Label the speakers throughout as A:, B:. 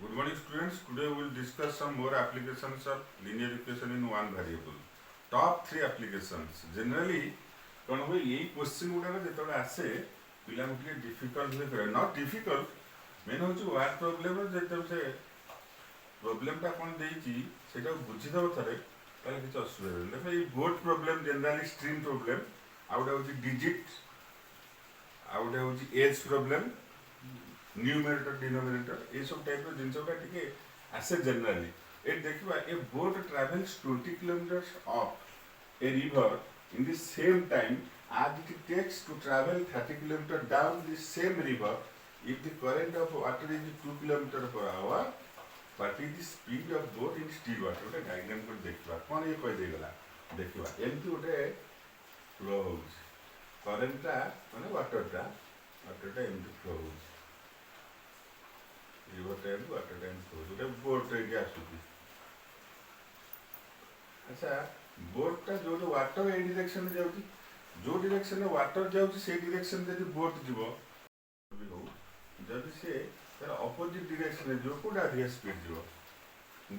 A: Good morning students. Today we will discuss some more applications of linear equation in one variable. Top 3 applications. Generally कौन हुए यही question गुड़ाक जो आसे पिला difficult हुए करे नॉट डिफिकल्ट मेन हूँ वार्ड प्रोब्लेम जो से प्रोब्लेमटा कौन देटा बुझीदेव थे किसी असुविधा नहीं देखो ये board problem generally stream problem आउटे हूँ डिजिट आउटे हूँ एज प्रोब्लेम न्यूमेरेटर डिनोमिनेटर ये सब टाइप जिनसा टे आसे जनरली ये देखा ए boat travels 20 kilometres up a river in the same time as it takes to travel 30 kilometers down the same river. If the current of water is 2 kilometers per hour, what is the speed of boat in still water? गोटे diagram को देखा कौन ये कह देगला देखा एमती गोटे flow हो करेन्टा माने वाटरटा एमती फ्लो हो river time water time flow गोटे बोट ये आसुची अच्छा बोटटा जो वाटर ए डायरेक्शन में जाउची जो डायरेक्शन में वाटर जाउची से डायरेक्शन जदी बोट जीवो जदी से तार ऑपोजिट डायरेक्शन में जो कोडा अधिक स्पीड जीवो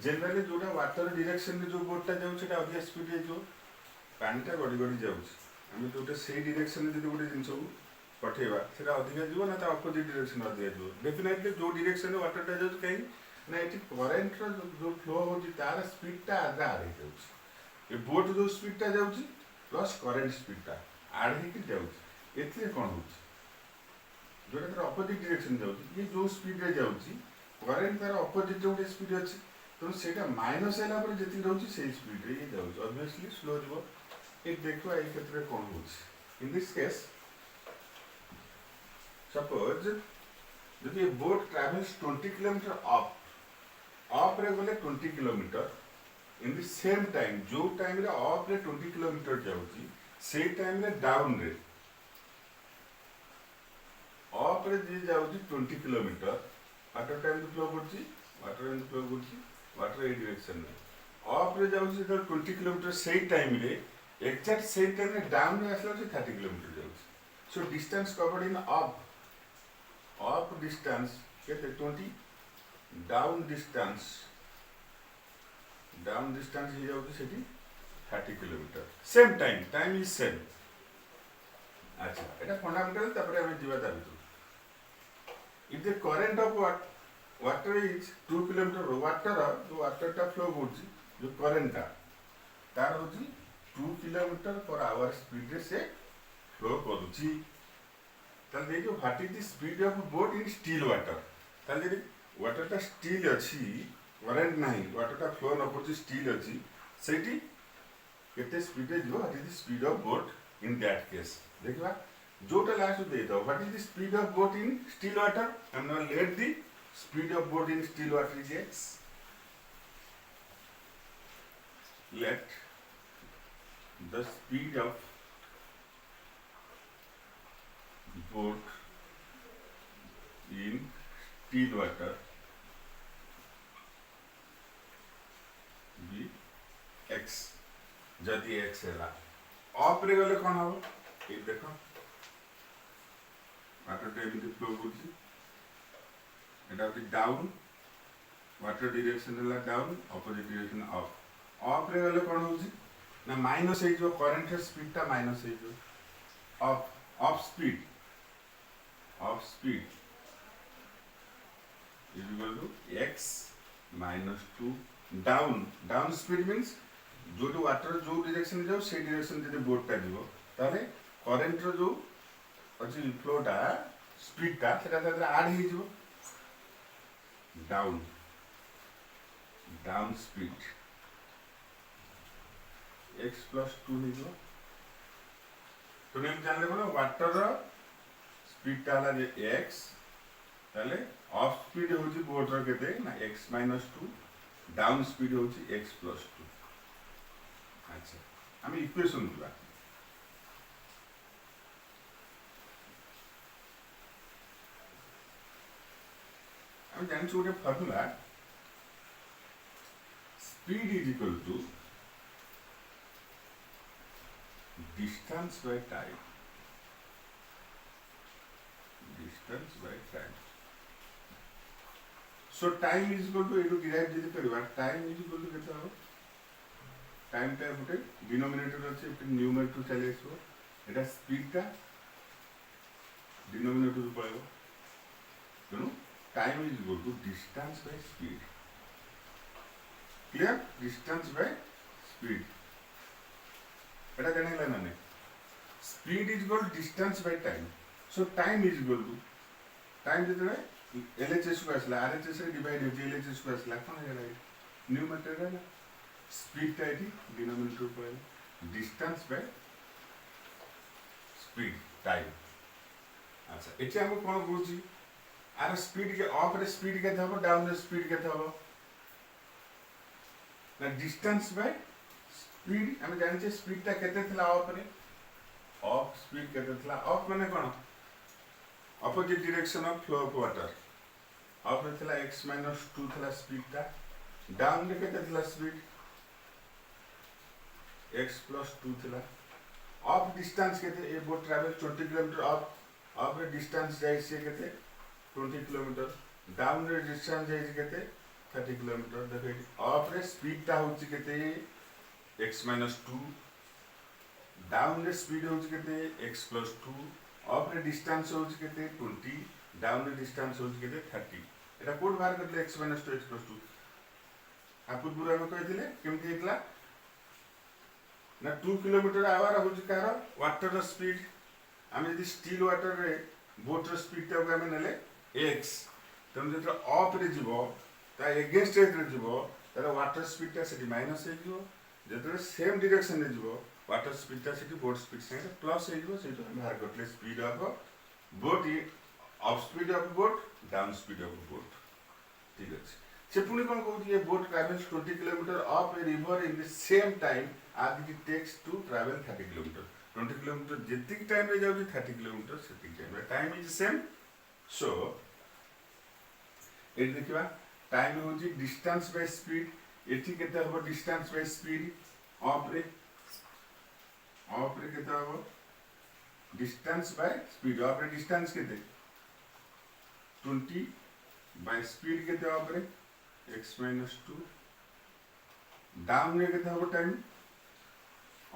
A: जनरली जोटा वाटर डायरेक्शन में जो बोटटा जाउची सेटा अधिक स्पीड हे जो पानीटा गडी गडी जाउची हम जोटा से डायरेक्शन में जदी गोटे जिंस को पठेबा सेटा अधिक जीवो ना ता ऑपोजिट डायरेक्शन अधिक जीवो डेफिनेटली जो डायरेक्शन में वाटरटा जाउची कहीं ना एटी करंट रो जो फ्लो होची तार स्पीडटा आधा आधे जाउची ये बोट जो स्पीडटा जाउची प्लस करेंट स्पीडटा आड होकर जाउची एथले कोन होची जोटा तार ऑपोजिट डायरेक्शन जाउची ये जो स्पीड रे जाउची करेंट तार ऑपोजिट जो स्पीड अछि तो सेटा माइनस हैला पर जति रहउची से स्पीड रे ये जाउची ऑब्वियसली स्लो जीवो एक देखो ए क्षेत्र रे कोन होची इन दिस केस सपोज यदि बोट ट्रैवल्स 20 किलोमीटर अप रे गले 20 kilometre in the same time जो टाइम रे अप रे 20 किलोमीटर जाउची से टाइम रे डाउन रे अप रे जे जाउची 20 किलोमीटर वाटर टाइम फ्लो करची वाटर ए डायरेक्शन में अप रे जाउची तो 20 किलोमीटर से टाइम रे एग्जैक्ट से टाइम रे डाउन रे आसला से 30 किलोमीटर जाउची so distance covered in up distance केते 20 डाउन डिस्टेंस ही जाउची सेठी 30 kilometre same time is same अच्छा एटा फंडामेंटल तापर हम जीवा दा भीतर if the current of water is 2 kilometre water जो वाटरटा फ्लो होची जो करंटटा तार होची 2 किलोमीटर पर आवर स्पीड रे से फ्लो करूची ताल देखो what is the speed of boat in still water ताल दे वाटरटा स्टिल अछि करंट नहीं वाटरटा फ्लो न करची स्टिल अछि सेठी केते स्पीड रे जो what is the speed of boat in that case देखबा जोटा लास्ट दे दो what is the speed of boat in still water I am now let the speed of boat in still water is x let the speed of boat in still water be x जदि x है up रे गले कौन हम ये देखो water time flow करछि एटा होती डाउन वाटर डायरेक्शन है डाउन ऑपोजिट डायरेक्शन अप रे गले कौन होछि ना माइनस है जो करंट स्पीडटा माइनस है जो up speed is equal to x minus 2 down speed means जो वाटर जो डायरेक्शन जाओ से डायरेक्शन जदि बोटटा जीवो ताले करंट रो जो अछि फ्लोटा स्पीडटा सेटा तादरा ऐड हे जीवो डाउन स्पीड x plus 2 हे जीवो तो नेम जानले कोन वाटर रो स्पीडटा हला जे x ताले ऑफ स्पीड होची बोट रो केते ना x minus 2 डाउन स्पीड होची x plus 2 अच्छा हम इक्वेशन बुला हम जान छोटे formula speed is equal to distance by time so time is equal to एटू डिराइव जदि करबा टाइम इज इक्वल टू केते हो टाइम टा गोटे डिनोमिनेटर अछि एक न्यूमरेटर चले आसो एटा स्पीड टा डिनोमिनेटर पळेबो तेनु time is equal to distance by speed clear distance by speed एटा जानिला ना नहीं speed is equal distance by time so time is equal to time जते LHS को आसला RHS रे डिवाइड हो LHS को आसला कोन हेला न्यूमरेटर रे स्पीड टा एटी डिनोमिनेटर पर डिस्टेंस बाय स्पीड टाइम अच्छा एटी हम कोन बुझी आर स्पीड के अप रे स्पीड के थबो डाउन रे स्पीड के थबो ना डिस्टेंस बाय स्पीड हम जानि छे स्पीड ता केते थला अप रे अप स्पीड केते थला अप माने कोन opposite direction of flow of water up रे थला x - 2 थला स्पीड ता डाउन रे केते थला स्पीड x + 2 थला अप डिस्टेंस केते ए बोट ट्रैवल 20 किलोमीटर अप रे डिस्टेंस जाय से केते 20 किलोमीटर डाउन रे डिस्टेंस जाय से केते 30 किलोमीटर देखै अप रे स्पीड ता होची केते x - 2 डाउन रे स्पीड होची केते x + 2 अप रे डिस्टेंस होची केते 20 डाउन रे डिस्टेंस होची केते 30 एटा कोड बाहर करले x - 2 x + 2 आपु पूरा हम कहथिले केमति हेतला ना 2 किलोमीटर आवर होची कार वाटर स्पीड हम यदि स्टील वाटर रे बोट रे स्पीड ता हम नेले x तम जेतो अप रे जीवो ता अगेंस्ट रे जीवो तार वाटर स्पीड ता सेठी माइनस हे जीवो जेतो सेम डायरेक्शन रे जीवो वाटर स्पीड ता सेठी बोट स्पीड से प्लस हे जीवो सेतो हम बाहर करले speed of boat up speed of boat down speed of boat ठीक अछि से पुनी कोन कहू ये boat travels 20 kilometre up a river in the same time as it takes to travel 30 kilometer 20 kilometer जेतिक टाइम रे जाउ 30 kilometer सेतिक टाइम इज सेम सो ए देखिबा टाइम होची डिस्टेंस बाय स्पीड एठी केते हो डिस्टेंस बाय स्पीड अप रे केते हो डिस्टेंस बाय स्पीड अप रे डिस्टेंस केते 20 बाय स्पीड केते अप रे x - 2 डाउन रे केते हो time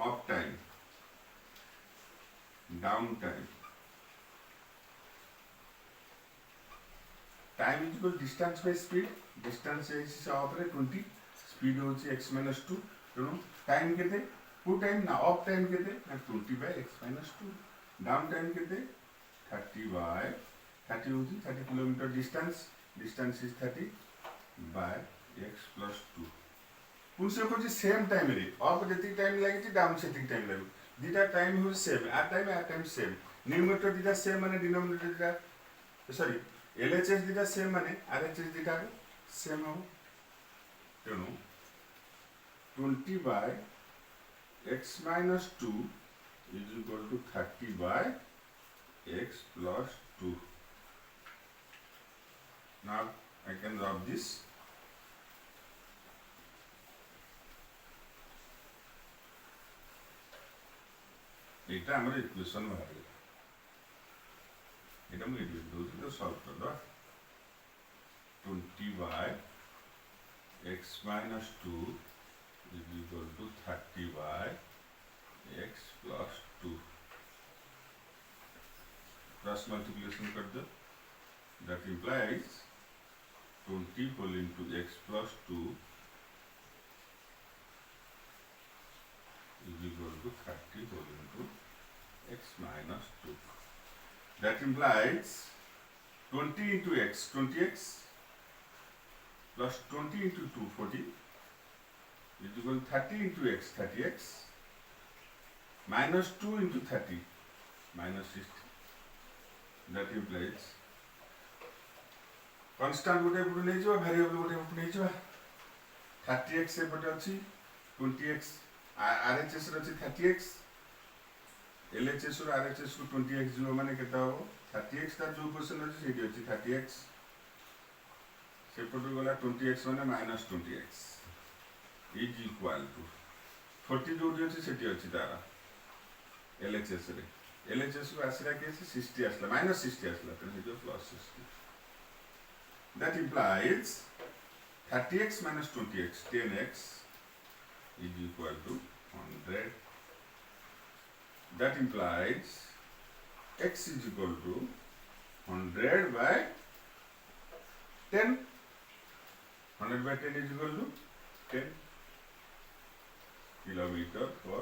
A: up time down time time is equal distance by speed distance is up रे 20 स्पीड होची x - 2 तेनु टाइम केते फुल टाइम ना अप टाइम केते ना 20 बाय x - 2 डाउन टाइम केते 30 बाय 30 होची 30 kilometre distance is 30 by x + 2 पुनसे को सेम टाइम रे अप जति टाइम लागि छि डाउन सेति टाइम लागि दिटा टाइम हो सेम आ टाइम सेम न्यूमरेटर दिटा सेम माने डिनोमिनेटर दिटा सॉरी LHS दिटा सेम माने RHS दिटा सेम हो तेनु 20 by x - 2 is equal to 30 by x + 2 now I can rub this एटा हमर इक्वेशन बाहर एटा हम एडिट दो तो सॉल्व कर दो 20 by x - 2 is equal to 30 by x + 2 cross multiplication कर दो that implies 20 whole into x + 2 is equal to 30 whole into x - 2 that implies 20 into x 20x plus 20 into 2 40 is equal to 30 into x 30x minus 2 into 30 minus 60 that implies constant गोटे पटे नै जो variable गोटे पटे नै जो 30x से पटे अछि 20x RHS रछि 30x LHS और RHS को 20x जो माने केता हो 30x तार जो क्वेश्चन अछि सेठी अछि 30x से पटे गला 20x माने minus 20x is equal to 40 जो अछि सेठी अछि तारा LHS रे LHS को आसला के 60 आसला minus 60 आसला तो हे जो plus 60 That implies 30x minus 20x, 10x is equal to 100. That implies x is equal to 100 by 10. 100 by 10 is equal to 10 kilometer per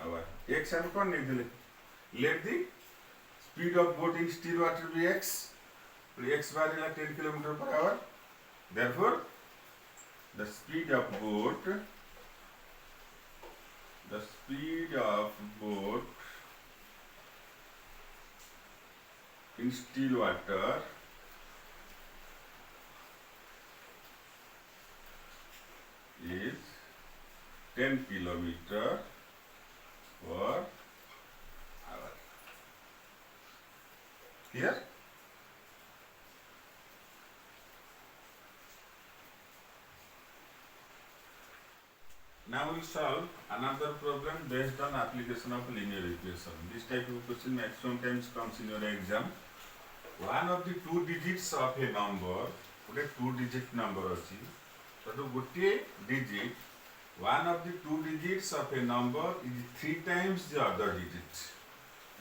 A: hour. X हम कौन नहीं दिले? Let the speed of boat in still water be x. X bar is 10 kilometer per hour. Therefore, the speed of boat in still water is 10 kilometer per hour. Clear? Now we solve another problem based on application of linear equation. This type of question maximum times comes in your exam. One of the two digits of a number, okay, two digit number अछि. So gotiye digit, one of the two digits of a number is 3 times the other digit.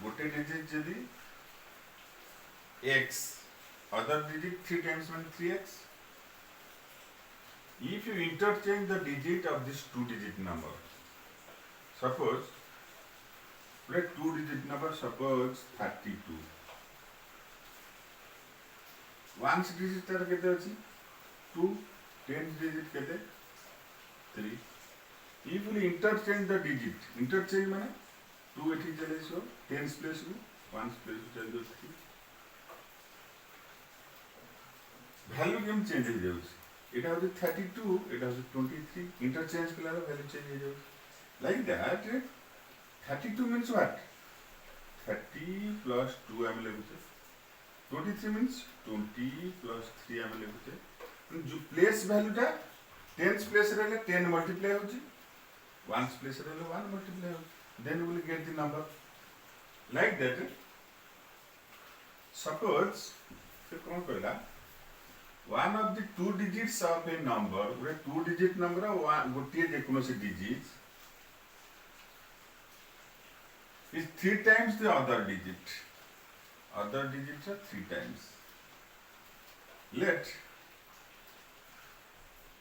A: Gote digit jodi x, other digit 3 times means 3x. If you interchange the digit of this two digit number, suppose let two digit number, suppose 32. Ones digit tar kete achi 2, tens digit kete 3. If you interchange the digit, interchange mane 2 ethi chale so tens place ku ones place ku chale 3. Value came change हो जाउछि. It has 32, it has 23. Interchange के लिए value change हो जाउछि. Like that, 32 means what? 30 plus 2 हम लेबुछे. 23 means 20 plus 3 हम लेबुछे. जो place value टा tens place रहले 10 multiply होछि. Ones place रहले 1 multiply होछि. Then we will get the number. Like that, suppose फिर कौन कहला? One of the two digits of a number, ଗୋଟେ two digit number ଗୋଟିଏ ଯେକୌଣସି digit is 3 times the other digit. Other digits are 3 times. Let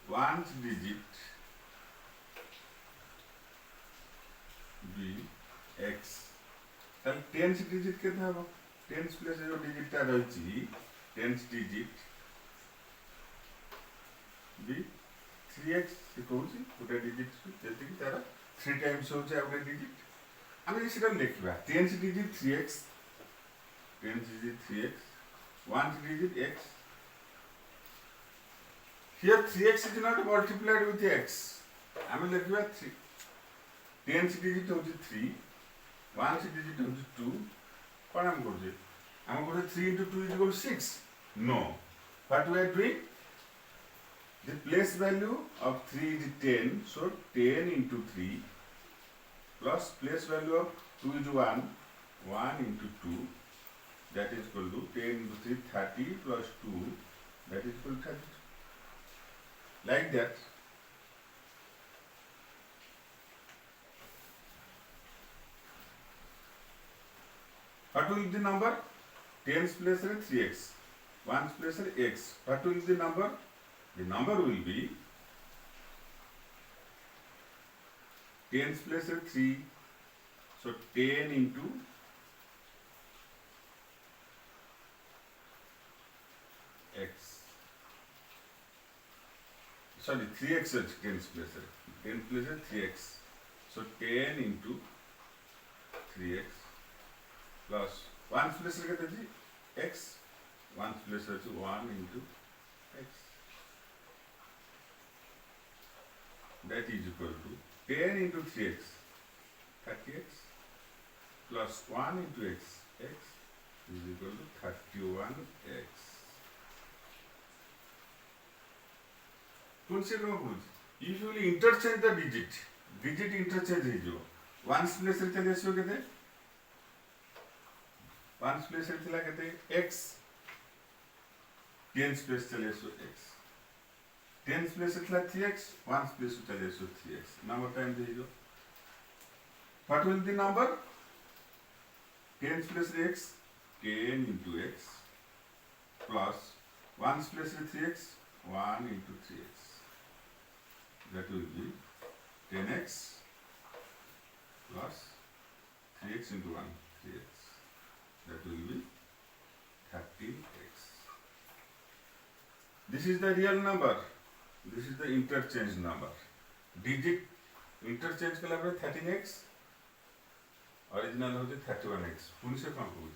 A: one's digit be x. ताल tens digit केते हबो? Tens place जो digit ता रहिछि, tens digit be 3x से कहूछि गोटे digit जति कि तारा 3 times होछि आ गोटे digit. आमे सेटा लिखबा tens digit 3x, tens digit 3x, ones digit x. Here 3x is not multiplied with x. आमे लिखबा 3. Tens digit होछि 3, ones digit होछि 2. कोन हम करजे? हम करजे 3 into 2 is equal to 6. No. What we are doing? The place value of 3 is 10, so 10 into 3 plus place value of 2 is 1, 1 into 2, that is equal to 10 into 3, 30 plus 2, that is equal to 32. Like that. What will be the number? Tens place 3x, ones place x. What will be the number? The number will be tens place 3, so 10 into x. Sorry, 3x is tens place. 10 place 3x, so 10 into 3x plus ones place x, ones place 1 into x. That is equal to 10 into 3x, 30x, plus 1 into x, x is equal to 31x. Consider if you will interchange the digit, digit interchange है जो ones place रे चले आसो केते, ones place रे चला केते x, tens place चले सो x टेंस प्लेस इतला 3x वंस प्लेस चले सो 3x नंबर टाइम दे जो what will the number tens place x 10 into x plus ones place 3x 1 into 3x that will be 10x plus 3x into 1 3x that will be 13x. This is the real number. This is the interchange number. Digit interchange कला पर 13x original होती 31x. पुनी से कौन होगी?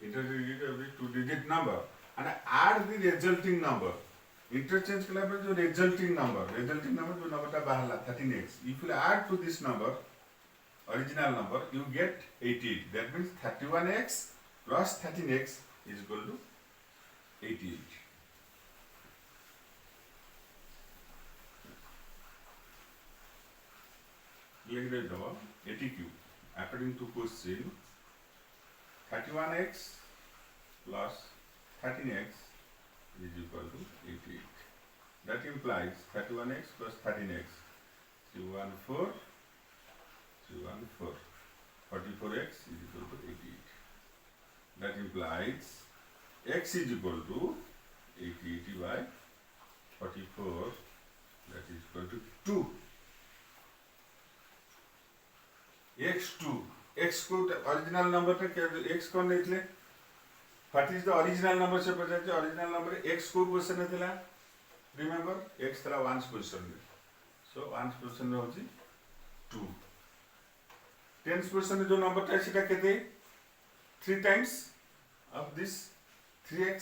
A: Interchange every two digit number and add the resulting number. Interchange कला पर जो resulting number जो number टा बाहर 13x. If you add to this number original number you get 88. That means 31x plus 13x is equal to 88. Like that double 80 according to question 31x plus 13x is equal to 88. That implies 31x plus 13x 314 314 44x is equal to 88. That implies x is equal to 80 by 44 that is equal to 2. x2 x को original number पे क्या x कौन नहीं थे? What is the original number से पता चला original number x को क्वेश्चन में था remember x था ones position में so ones position में होती 2 tens position में जो number था इसी का कहते 3 times of this 3x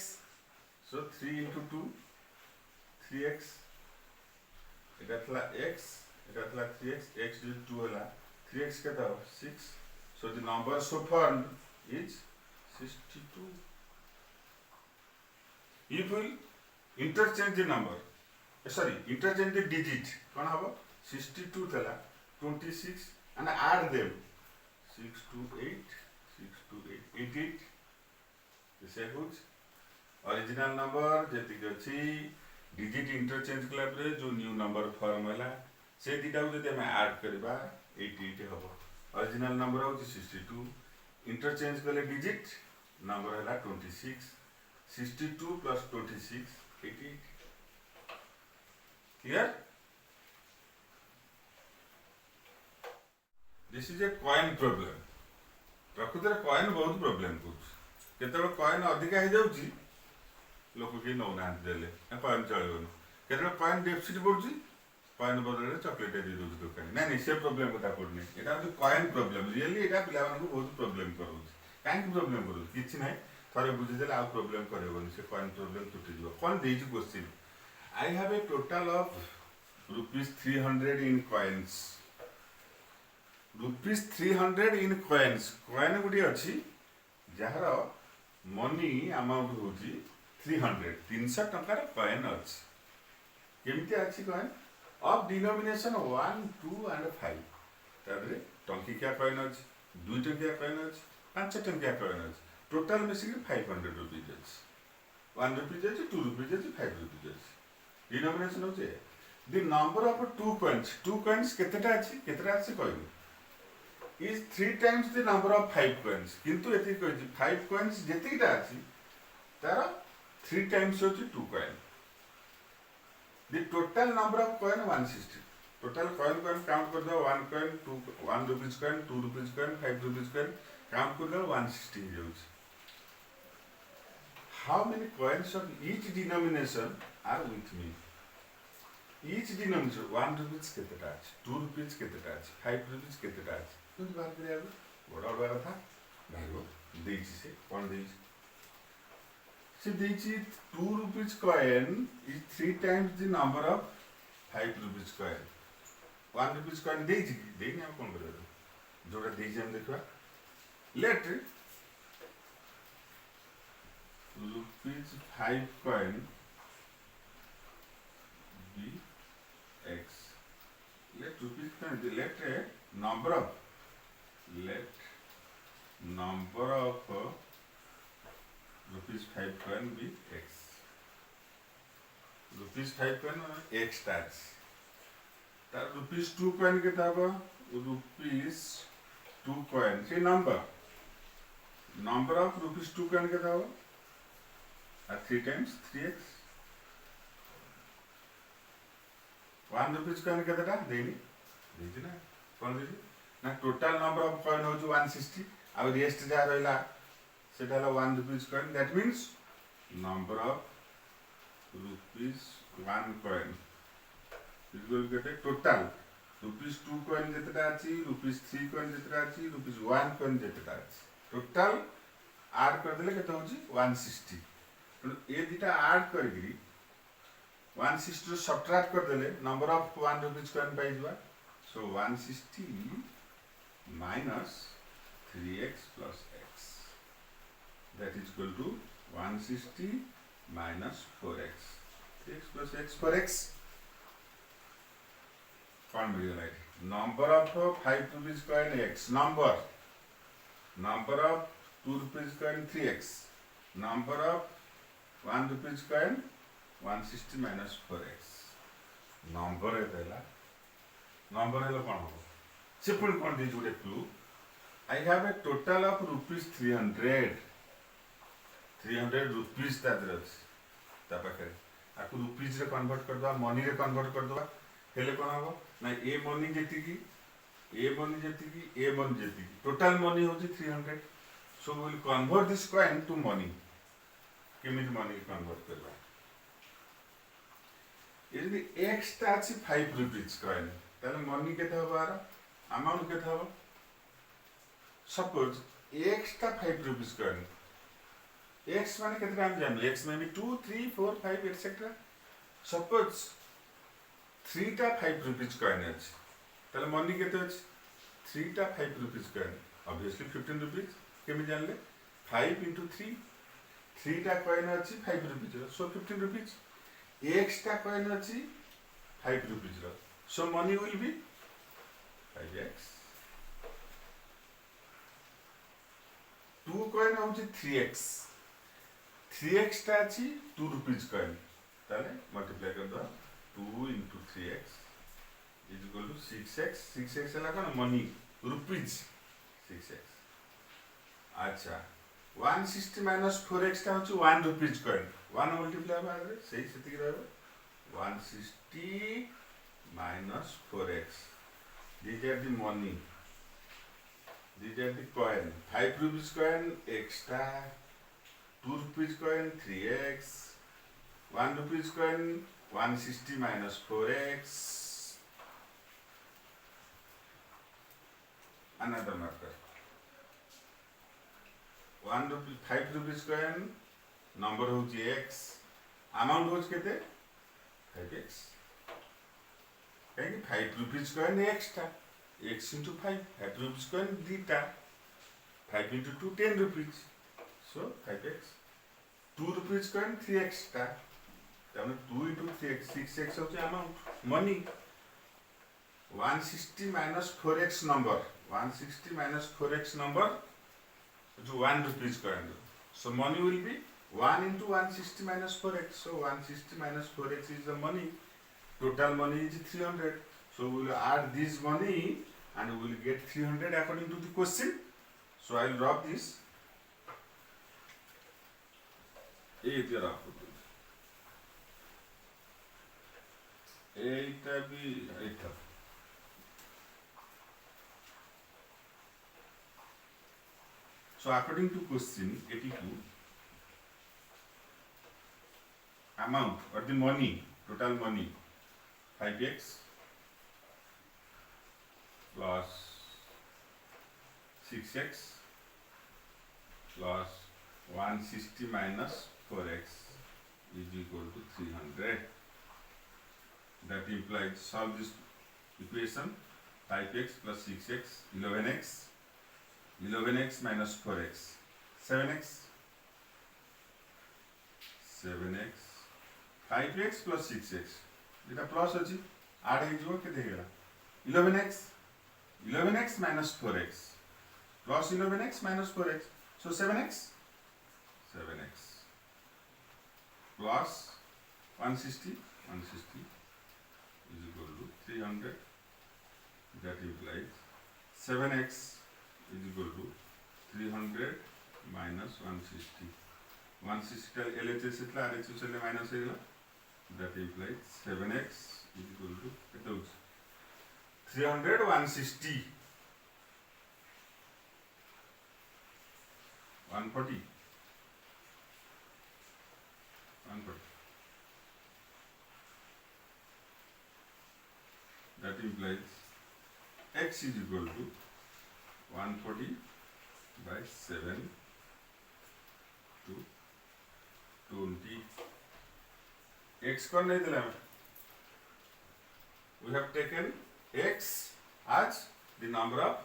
A: so 3 into 2 3x इधर था x इधर था 3x x जो 2 है 3x कहता हो 6 so the number so found is 62. If we interchange the number interchange the digit कौन होगा 62 था 26 and add them 6 to 8 6 to 8 88 इसे कुछ original number जेती गच्छी digit interchange कला पर जो new number formula से दिटा को जब मैं add करेगा 88 होगा original number होती 62 interchange कले digit number है ला 26 62 plus 26 88 clear? This is a coin problem. प्रकृतिर coin बहुत problem कुछ केतबे coin अधिक है जाउची लोक के नौ ना देले coin चलेबन केतबे coin deficit पड़ुची coin बदले चॉकलेट दे दोची दुकान नहीं से problem बता पड़ने एटा जो coin problem really एटा पिला मानकु बहुत problem करूची काहे problem करू किछि नाही थरे बुझि देला आ problem करेबन से coin problem टूटी जीव कोन देजी question I have a total of rupees 300 in coins. Rupees 300 in coins. Coin गुडी अछि जहार मनी अमाउंट होची 300 300 टंकार coin अछि केमति अछि coin of denomination 1 2 and 5 तादरे टंकी क्या coin अछि 2 टंकिया coin अछि 5 टंकिया coin अछि टोटल मिसिक 500 रुपीस अछि 1 रुपीस अछि 2 रुपीस अछि 5 रुपीस अछि denomination होचे the number of two coins केतेटा अछि केतेटा अछि coin is 3 times the number of 5 coins किंतु एति कहछि 5 coins जेतिटा अछि तार 3 times होछि 2 coin the total number of coin 160 total coin count कर दो 1 coin 2 1 rupees coin 2 rupees coin 5 rupees coin count कर दो 160 हो जाଉଛି how many coins of each denomination are with me each denomination 1 rupees केतेटा अछि 2 rupees केतेटा अछि 5 rupees केतेटा अछि कुछ बात करिया बड़ा बड़ा था भाइयो देछि से कोन देछि से देछि 2 rupees coin is 3 times the number of 5 rupees coin 1 rupees coin देछि देनि हम कोन करबो जोड़ा देछि हम देखबा let rupees 5 coin be x let rupees coin let number of rupees rupees 5 coin be x. Rupees 5 coin x tax. तार rupees 2 coin के ताबा rupees 2 coin से number of rupees 2 coin के ताबा at 3 times 3x. 1 rupees coin के ताबा देनी देती ना कौन देती ना total number of coin हो जो 160 अब rest जा रहा है सेटा ला 1 rupees coin. That means number of rupees 1 coin is going to get a total rupees 2 coin जेतटा अछि rupees 3 coin जेतटा अछि rupees 1 coin जेतटा अछि total add कर देले केते होछि 160. तो ए दिटा add करगिरी 160 रो subtract कर देले number of 1 rupees coin पाइ जबा. So 160 minus 3x plus x, that is equal to 160 minus 4x. 3x plus x for x. Can't be right. Number of 5 rupees coin x. Number of 2 rupees coin 3x. Number of 1 rupees coin 160 minus 4x. Number है पहला. Number है लो कौन हो? Simple कौन दी जुड़े clue. I have a total of rupees 300. 300 rupees ता दरज. ता पाखे. आपको रुपीज रे कन्वर्ट कर दो मनी रे कन्वर्ट कर दो हेले कोन हो ना ए मनी जेती की टोटल मनी होची 300. So we will convert this coin to money. केमित मनी कन्वर्ट करबा यदि x ता अछि 5 रुपीज कॉइन तले मनी केते होबार अमाउंट केते हो सपोज x ता 5 रुपीज कॉइन x माने केते टाइम जाम x में भी 2 3 4 5 एटसेट्रा. सपोज 3 टा 5 रुपीज कॉइन अछि तले मनी केते अछि 3 टा 5 रुपीज कॉइन ऑब्वियसली 15 रुपीज केमि जानले 5 into 3 3 टा कॉइन अछि 5 रुपीज सो 15 रुपीज. x टा कॉइन अछि 5 rupees so money will be 5x. 2 coin होछि 3x 3x टा अछि 2 रुपीज कॉइन ताले मल्टीप्लाई कर दो 2 into 3x is equal to 6x. 6x है ना मनी रुपीज 6x. अच्छा 160 minus 4x टा होछि 1 रुपीज कॉइन 1 मल्टीप्लाई बारे सही सेति रहबो 160 minus 4x. These are the money. These are the coin. 5 rupees coin extra. 2 rupees coin 3x. 1 rupees coin 160 minus 4x. Another marker. 5 rupees coin number होची x. Amount होची केते 5x. कहीं 5 rupees coin extra. x into 5. 5 rupees coin dita. 5 into 2 10 rupees. So 5x. 2 rupees coin 3x टा. तब 2 into 3x 6x होची amount money. 160 minus 4x number. 160 minus 4x number जो 1 rupees coin. So money will be 1 into 160 minus 4x. So 160 minus 4x is the money. Total money is 300. So we will add this money and we will get 300 according to the question. So I will drop this. এইটা भी এইটা so according to question 82 amount or the money total money 5x plus 6x plus 160 minus 4x is equal to 300. That implies solve this equation 5x plus 6x 11x 11x minus 4x 7x 7x 5x plus 6x এটা plus আছে আড হয়ে যাব কেতে হেলা 11x minus 4x plus 11x minus 4x so 7x plus 160 is equal to 300. That implies 7x is equal to 300 minus 160. 160 LHS itla RHS ile minus ayila. That implies 7x is equal to 300 160 140. That implies x is equal to 140 by 7 to 20. X को नहीं दिला मैं. We have taken x as the number of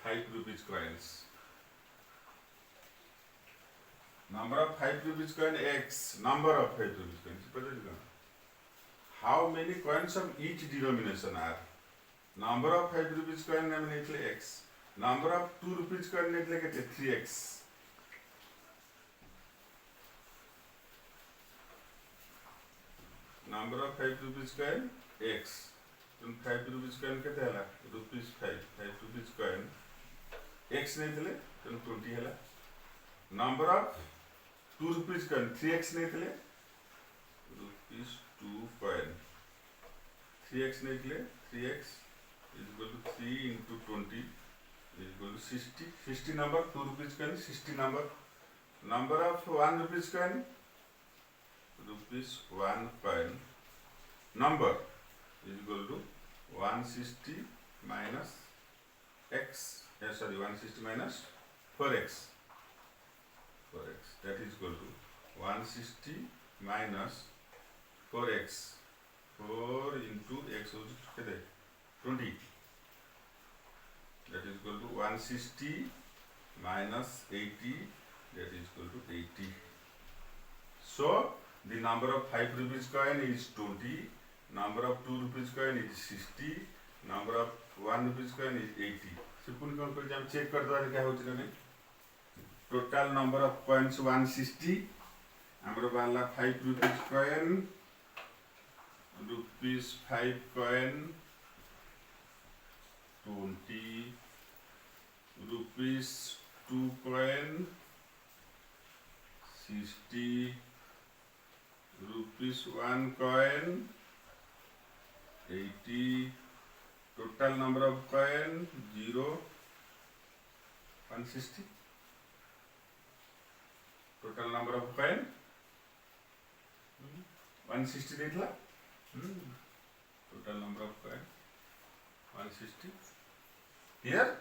A: 5 rupees coins. Number of 5 rupees coin x. Number of 5 rupees coins. How many coins of each denomination are? Number of 5 rupees coin name x. Number of 2 rupees coin name 3x. Number of 5 rupees coin x. 5 rupees coin के थे rupees 5 rupees coin x नहीं थे 20 है. Number of 2 rupees coin 3x नहीं थे rupees 2 coin. 3x नहीं थे 3x is equal to 3 into 20 is equal to 60. 60 number 2 rupees coin 60 number. Number of 1 rupees coin rupees 1 coin number is equal to 160 minus x. 160 minus 4x. That is equal to 160 minus 4x. 4 into x is 20. That is equal to 160 minus 80. That is equal to 80. So the number of 5 rupees coin is 20. Number of 2 rupees coin is 60. Number of 1 rupees coin is 80. Simple कौन कर जब check कर दो क्या होची नहीं. Total number of coins 160. हमारे वाला 5 rupees coin. Rupees 5 coin 20. Rupees 2 coin 60. Rupees 1 coin 80. Total number of coin 0 160. Total number of coin 160 देखला. Total number of coin 160. Here